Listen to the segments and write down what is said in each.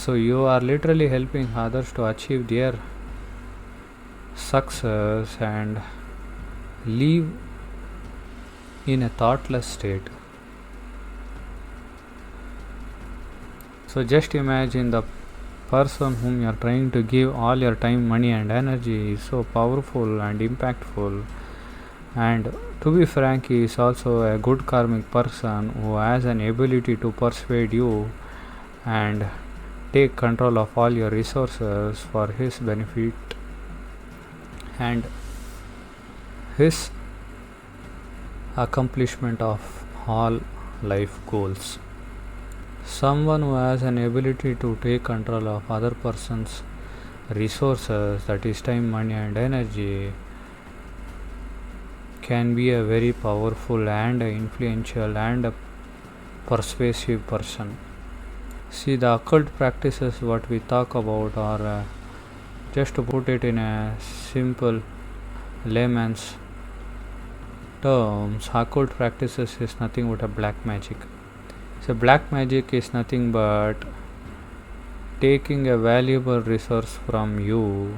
So you are literally helping others to achieve their success and live in a thoughtless state. So just imagine the person whom you are trying to give all your time, money and energy is so powerful and impactful, and to be frank, he is also a good karmic person who has an ability to persuade you and take control of all your resources for his benefit and his accomplishment of all life goals. Someone who has an ability to take control of other person's resources, that is time, money and energy, can be a very powerful and influential and persuasive person. See, the occult practices what we talk about are, just to put it in a simple layman's terms, occult practices is nothing but a black magic. So black magic is nothing but taking a valuable resource from you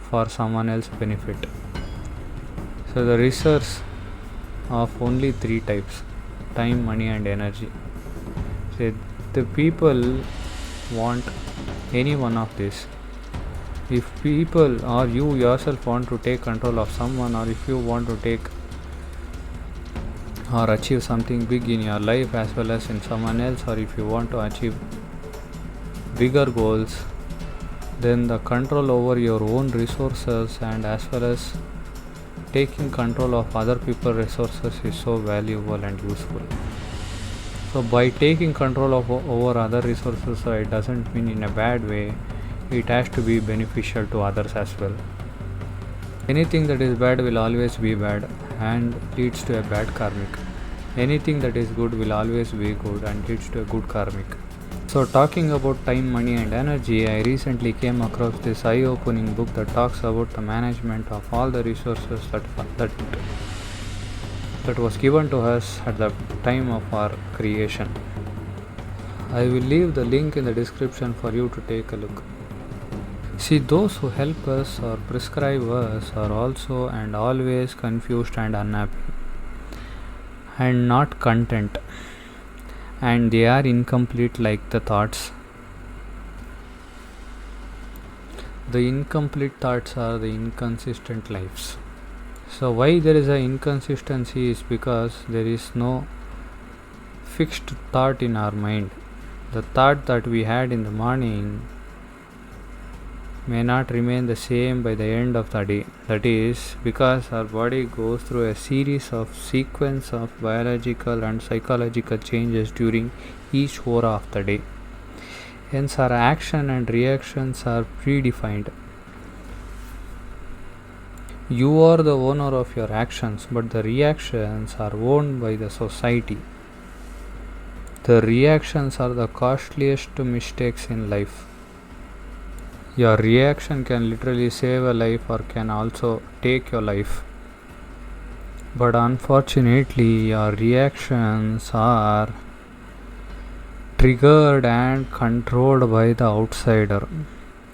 for someone else's benefit. So the resource of only three types: time, money and energy. So the people want any one of these. If people or you yourself want to take control of someone, or if you want to take or achieve something big in your life as well as in someone else, or if you want to achieve bigger goals, then the control over your own resources and as well as taking control of other people's resources is so valuable and useful. So by taking control of over other resources, it doesn't mean in a bad way, it has to be beneficial to others as well. Anything that is bad will always be bad and leads to a bad karmic. Anything that is good will always be good and leads to a good karmic. So talking about time, money and energy, I recently came across this eye-opening book that talks about the management of all the resources that was given to us at the time of our creation. I will leave the link in the description for you to take a look. See, those who help us or prescribe us are also and always confused and unhappy and not content, and they are incomplete like the thoughts. The incomplete thoughts are the inconsistent lives. So why there is an inconsistency is because there is no fixed thought in our mind. The thought that we had in the morning may not remain the same by the end of the day. That is because our body goes through a series of sequence of biological and psychological changes during each hour of the day. Hence our action and reactions are predefined. You are the owner of your actions, but the reactions are owned by the society. The reactions are the costliest mistakes in life. Your reaction can literally save a life or can also take your life. But unfortunately, your reactions are triggered and controlled by the outsider.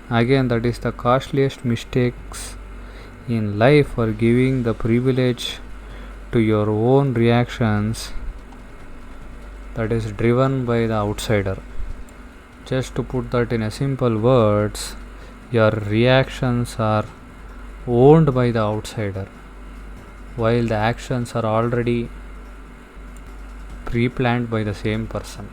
Again, that is the costliest mistakes in life, for giving the privilege to your own reactions that is driven by the outsider. Just to put that in a simple words, your reactions are owned by the outsider, while the actions are already pre-planned by the same person.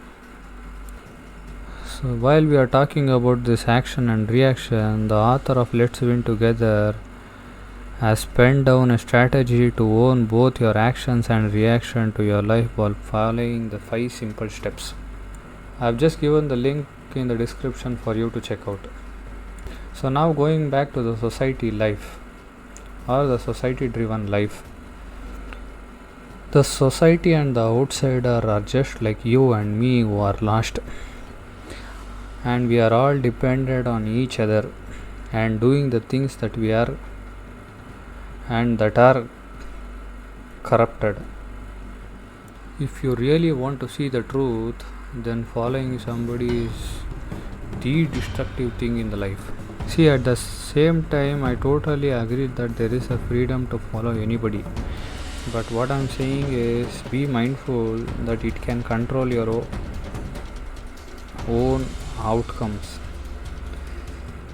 So while we are talking about this action and reaction, the author of Let's Win Together has penned down a strategy to own both your actions and reaction to your life while following the 5 simple steps. I have just given the link in the description for you to check out. So now going back to the society life or the society driven life. The society and the outsider are just like you and me who are lost, and we are all dependent on each other and doing the things that we are and that are corrupted. If you really want to see the truth, then following somebody is the destructive thing in the life. See, at the same time, I totally agree that there is a freedom to follow anybody. But what I'm saying is, be mindful that it can control your own outcomes.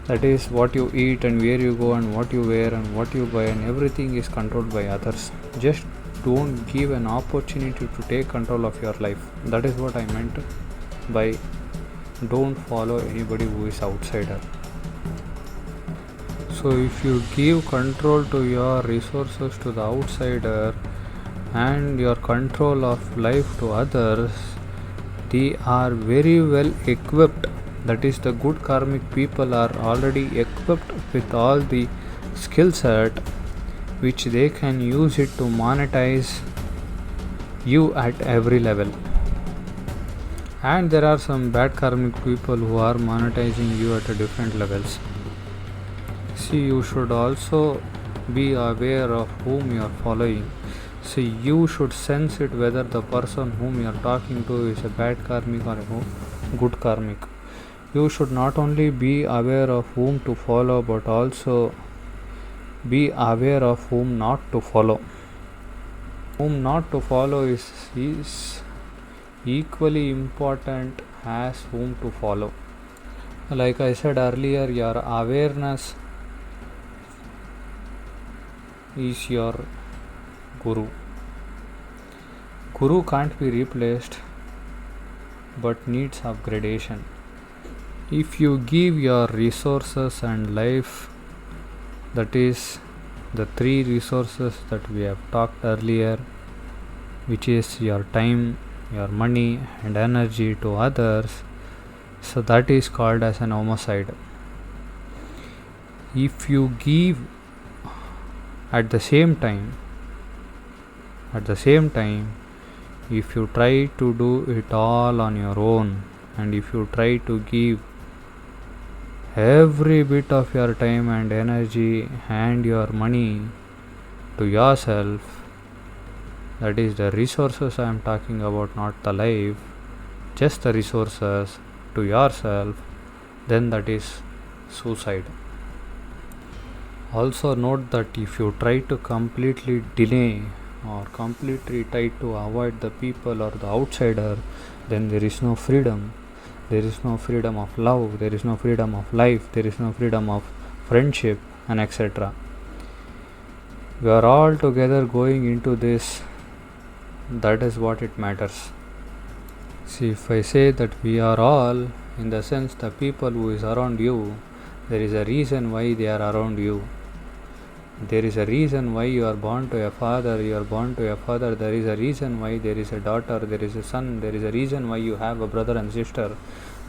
That is, what you eat and where you go and what you wear and what you buy, and everything is controlled by others. Just don't give an opportunity to take control of your life. That is what I meant by don't follow anybody who is outsider. So if you give control to your resources to the outsider and your control of life to others, they are very well equipped. That is, the good karmic people are already equipped with all the skill set which they can use it to monetize you at every level. And there are some bad karmic people who are monetizing you at different levels. See, you should also be aware of whom you are following. See, you should sense it whether the person whom you are talking to is a bad karmic or a good karmic. You should not only be aware of whom to follow, but also be aware of whom not to follow. Whom not to follow is equally important as whom to follow. Like I said earlier, your awareness is your guru. Guru can't be replaced but needs upgradation. If you give your resources and life, that is the three resources that we have talked earlier, which is your time, your money and energy to others, so that is called as an homicide. If you give at the same time, if you try to do it all on your own, and if you try to give every bit of your time and energy and your money to yourself, that is the resources I am talking about, not the life, just the resources to yourself, then that is suicide. Also note that if you try to completely delay or completely try to avoid the people or the outsider, then there is no freedom. There is no freedom of love, there is no freedom of life, there is no freedom of friendship, and etc. We are all together going into this. That is what it matters. See, if I say that we are all, in the sense the people who is around you, there is a reason why they are around you. There is a reason why you are born to a father, there is a reason why there is a daughter, there is a son, there is a reason why you have a brother and sister,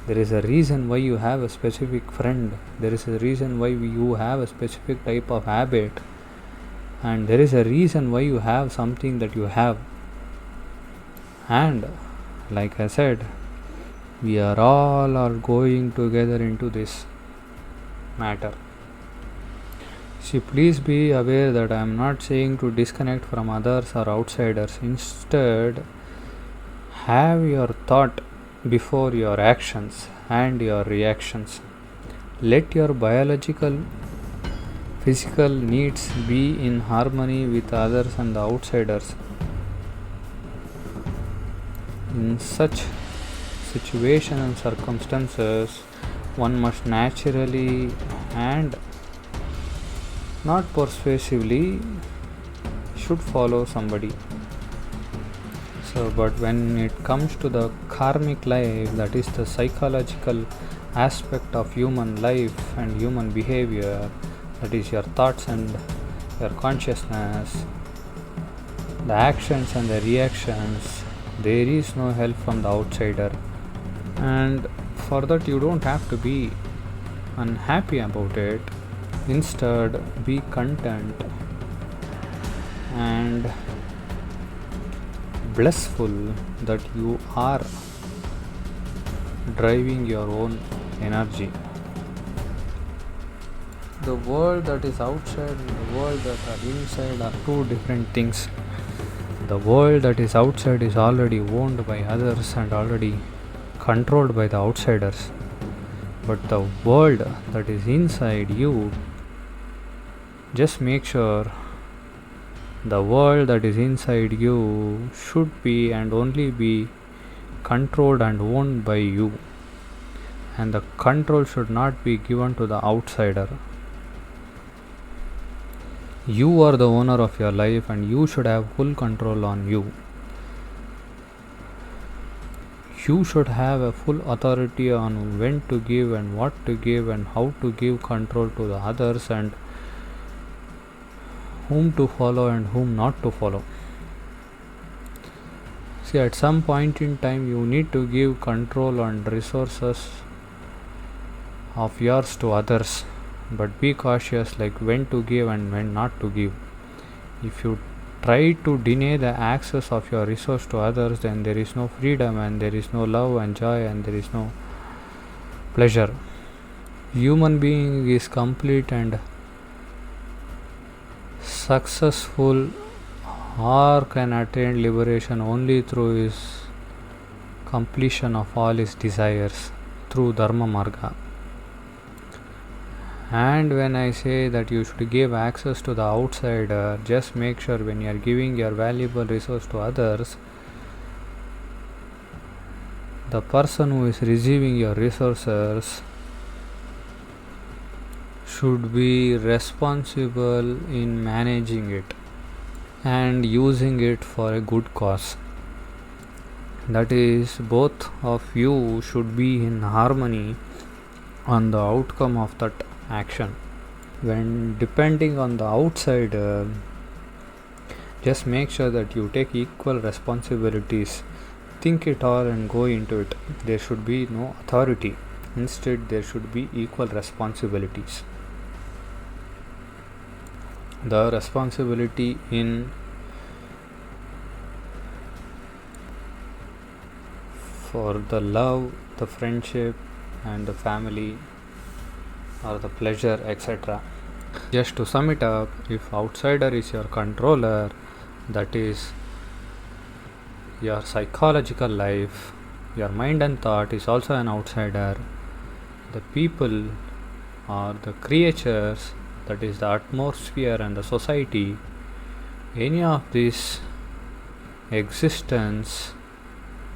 there is a reason why you have a specific friend, there is a reason why you have a specific type of habit, and there is a reason why you have something that you have. And like I said, we are all going together into this matter. See, please be aware that I am not saying to disconnect from others or outsiders. Instead, have your thought before your actions and your reactions. Let your biological, physical needs be in harmony with others and the outsiders. In such situation and circumstances, one must naturally and not persuasively should follow somebody. So, but when it comes to the karmic life, that is the psychological aspect of human life and human behavior, that is your thoughts and your consciousness, the actions and the reactions, there is no help from the outsider. And for that, you don't have to be unhappy about it. Instead, be content and blissful that you are driving your own energy. The world that is outside and the world that are inside are two different things. The world that is outside is already owned by others and already controlled by the outsiders. but the world that is inside you, just make sure the world that is inside you should be and only be controlled and owned by you, and the control should not be given to the outsider. You are the owner of your life and you should have full control on you. You should have a full authority on when to give and what to give and how to give control to the others, and whom to follow and whom not to follow. See, at some point in time you need to give control and resources of yours to others, but be cautious like when to give and when not to give. If you try to deny the access of your resource to others, then there is no freedom and there is no love and joy and there is no pleasure. Human being is complete and successful or can attain liberation only through his completion of all his desires through Dharma Marga. And when I say that you should give access to the outsider, just make sure when you are giving your valuable resource to others, the person who is receiving your resources should be responsible in managing it and using it for a good cause. That is, both of you should be in harmony on the outcome of that action. When depending on the outsider, just make sure that you take equal responsibilities. Think it all and go into it. There should be no authority. Instead, there should be equal responsibilities. The responsibility in for the love, the friendship and the family or the pleasure, etc. Just to sum it up, if outsider is your controller, that is your psychological life, your mind and thought is also an outsider. The people or the creatures, that is the atmosphere and the society, any of this existence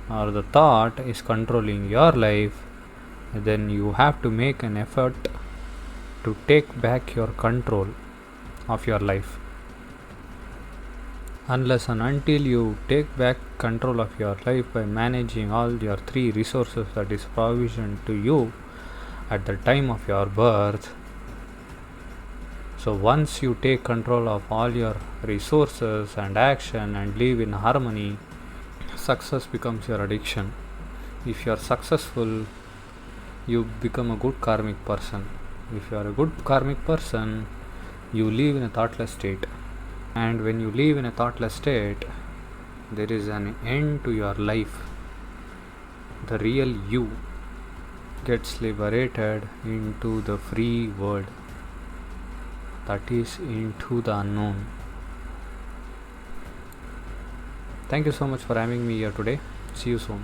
or the thought is controlling your life, then you have to make an effort to take back your control of your life. Unless and until you take back control of your life by managing all your three resources that is provisioned to you at the time of your birth. So once you take control of all your resources and action and live in harmony, success becomes your addiction. If you are successful, you become a good karmic person. If you are a good karmic person, you live in a thoughtless state. And when you live in a thoughtless state, there is an end to your life. The real you gets liberated into the free world, that is into the unknown. Thank you so much for having me here today. See you soon.